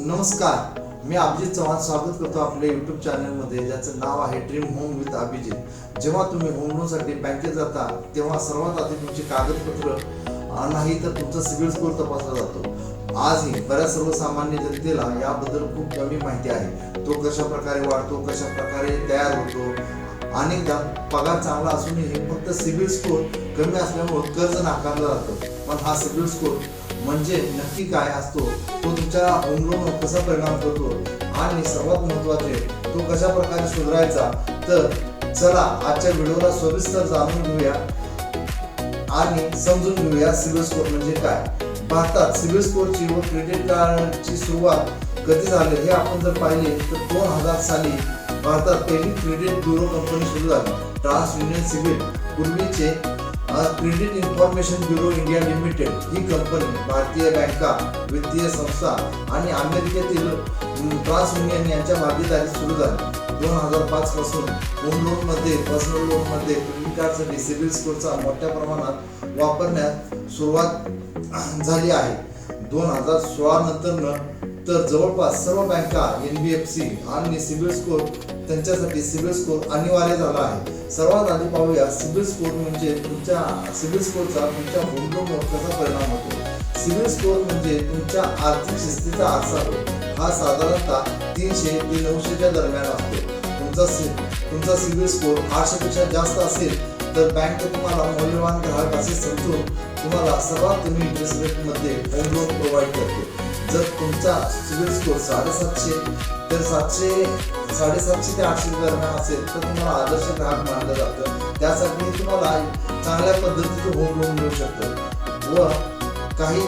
नमस्कार, मी अभिजित चव्हाण स्वागत करतो आपल्या यूट्यूब चॅनलमध्ये, ज्याचं नाव आहे ड्रीम होम विथ अभिजित। जेव्हा तुम्ही होम लोनसाठी बँकेत जाता तेव्हा सर्वात आधी तुमची कागदपत्र नाही तर तुमचा सिबिल स्कोअर तपासला जातो। आजही बऱ्याच सर्वसामान्य जनतेला याबद्दल खूप कमी माहिती आहे। तो कशा प्रकारे वाढतो, कशा प्रकारे तयार होतो। अनेकदा पगार चांगला असूनही फक्त सिबिल स्कोअर कमी असल्यामुळे कर्ज नाकारलं जातं। पण हा सिबिल स्कोअर म्हणजे नक्की काय असतो, तो तुमच्या होम लोनवर कसा परिणाम करतो आणि सर्वात महत्त्वाचे तो कशा प्रकारे सुधारायचा, तर चला आजच्या व्हिडिओला सविस्तर जाणून घेऊया आणि समजून घेऊया सिबिल स्कोअर म्हणजे काय। भारतात सिबिल स्कोअरची व क्रेडिट कार्डची सुरुवात कधी झाली हे आपण जर पाहिले तर 2000 साली भारतात पहिली क्रेडिट ब्युरो कंपनी सुरू झाली। ट्रान्स युनियन सिबिल, पूर्वीचे Credit Information Bureau India Limited ही कंपनी भारतीय बँका, वित्तीय संस्था आणि अमेरिकेतील ट्रान्स युनियन यांच्या भागीदारीत सुरू झाली। 2005 पासून होम लोन मध्ये, पर्सनल लोन मध्ये क्रेडिट कार्डसाठी सिबिल स्कोअरचा मोठ्या प्रमाणात वापरण्यास सुरुवात झाली आहे। 2016 नंतर तर जवळपास सर्व बँका, NBFC आणि सिबिल स्कोअर त्यांच्यासाठी सिबिल स्कोअर अनिवार्य झाला आहे। सर्वात आधी पाहूया सिबिल स्कोअर म्हणजे तुमच्या सिबिल स्कोअरचा तुमच्या होम लोनवर कसा परिणाम होतो। सिबिल स्कोअर म्हणजे तुमच्या आर्थिक शिस्तीचा आरसा होय। हा साधारणतः 300 ते 900 दरम्यान असतो। तुमचा सिबिल स्कोअर 800 पेक्षा जास्त असेल तर बँक तुम्हाला मौल्यवान ग्राहक असे समजून तुम्हाला सर्वात कमी इंटरेस्ट रेट मध्ये होम लोन प्रोव्हाइड करते। जर तुमचा सिबिल स्कोअर 750 तर 750 ते 800 दरम्यान असेल तर तुम्हाला आदर्श ग्राहक मानलं जातं। त्यासाठी तुम्हाला चांगल्या पद्धतीचे होम लोन मिळू शकतं। व काही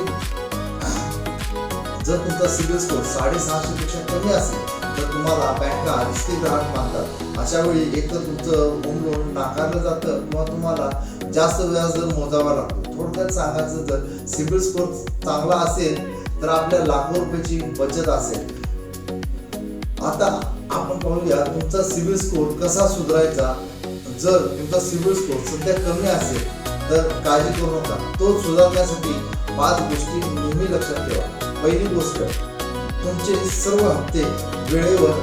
जर तुमचा सिबिल स्कोअर 650 पेक्षा कमी असेल तर तुम्हाला बँका रिस्की ग्राहक मानतात। अशा वेळी एकतर तुमचं होम लोन नाकारलं जातं किंवा तुम्हाला जास्त व्याजदर मोजावा लागतो। थोडक्यात सांगायचं, जर सिबिल स्कोअर चांगला असेल तर आपल्या लाखो रुपयाची बचत असेल। आता आपण पाहूया तुमचा सिबिल स्कोअर कसा सुधारायचा। जर तुमचा सिबिल स्कोअर सध्या कमी असेल तर काळजी करू नका, तो सुधारण्यासाठी 5 गोष्टी नेहमी लक्षात ठेवा। पहिली गोष्ट, तुमचे सर्व हप्ते वेळेवर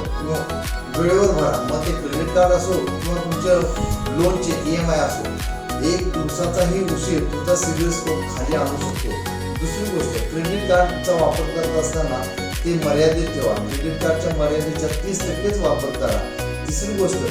भरा। मग ते क्रेडिट कार्ड असो किंवा तुमच्या लोनचे EMI असो। 1 दिवसाचाही उशीर तुमचा सिबिल स्कोअर खाली आणू शकतो। दुसरी गोष्ट, क्रेडिट कार्डचा वापर करत असताना ते मर्यादित ठेवा। क्रेडिट कार्डच्या मर्यादेच्या 30% वापर करा। तिसरी गोष्ट,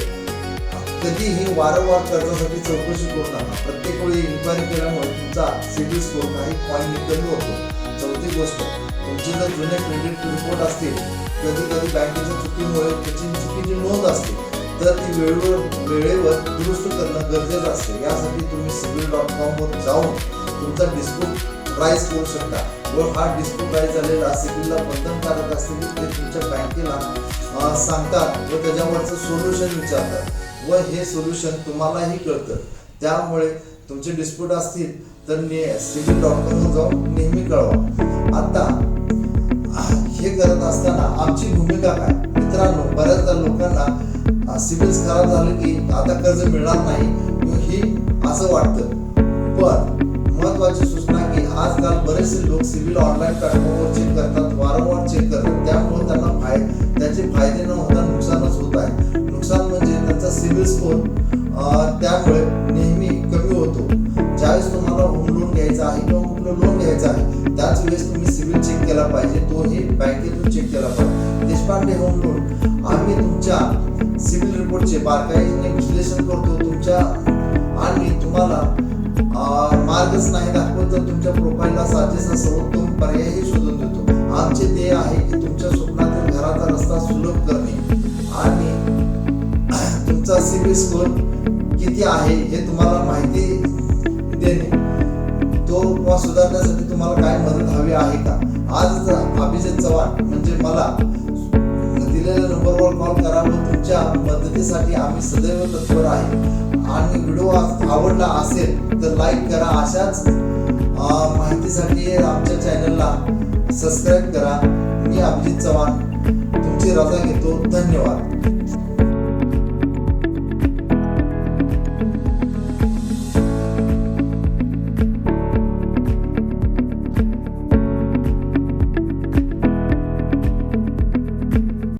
कधीही वारंवार कर्जासाठी चौकशी करू नका। प्रत्येक वेळी इन्क्वायरी केल्यामुळे तुमचा सिबिल स्कोअर काही पॉईंट कमी होतो। चौथी गोष्ट, तुमचे जर जुने क्रेडिट रिपोर्ट असतील, कधी बँकेच्या चुकीमुळे त्याची चुकीची नोंद असते तर ती वेळेवर दुरुस्त करणं गरजेचं असते। यासाठी तुम्ही sibil.com वर जाऊन तुमचा डिस्प्यूट राईज करू शकता व हा डिस्प्यूट राईज झालेला सिबिलला बंधनकारक असते की ते तुमच्या बँकेला सांगतात व त्याच्यावरचं सोल्युशन विचारतात व हे सोल्युशन तुम्हालाही कळतं। त्यामुळे तुमचे डिस्प्यूट असतील तर sibil.com वर जाऊन नेहमी कळवा। आता हे करत असताना आमची भूमिका काय? मित्रांनो, बऱ्याचदा लोकांना सिबिल खराब झालं की आता कर्ज मिळणार नाही ही असं वाटतं, पण महत्त्वाची सूचना की आजकाल बरेचसे लोक सिबिल ऑनलाईन प्लॅटफॉर्मवर चेक करतात, वारंवार चेक करतात। त्यामुळे त्यांना त्याचे फायदे न होता नुकसानच होत आहे। नुकसान म्हणजे त्यांचा सिबिल स्कोअर त्यामुळे नेहमी कमी होतो। ज्यावेळेस तुम्हाला होम लोन घ्यायचा आहे किंवा कुठलं लोन घ्यायचं आहे त्याच वेळेस तुम्ही सिबिल चेक केला पाहिजे, तोही बँकेतून चेक केला पाहिजे। देशपांडे होम लोन आम्ही तुमच्या सिबिल रिपोर्टचे बारकाईने विश्लेषण करतो तुमच्या आणि तुम्हाला मार्गच नाही दाखवत तर तुमच्या प्रोफाईलला साजेसा सर्वोत्तम पर्यायही शोधून देतो। आमचे ध्येय आहे की तुमच्या स्वप्नातील घराचा रस्ता सुलभ करणे आणि तुमचा सिबिल स्कोअर किती आहे हे तुम्हाला माहिती देणे। तो सुधारण्यासाठी तुम्हाला काय मदत हवी आहे का? आज अभिजित चव्हाण म्हणजे मला दिलेल्या नंबरवर कॉल करा व तुमच्या मदतीसाठी आम्ही सदैव तत्पर आहे। आणि व्हिडिओ आवडला असेल तर लाईक करा। अशाच माहितीसाठी आमच्या चॅनलला सबस्क्राईब करा। मी अभिजित चव्हाण तुमची रजा घेतो। धन्यवाद।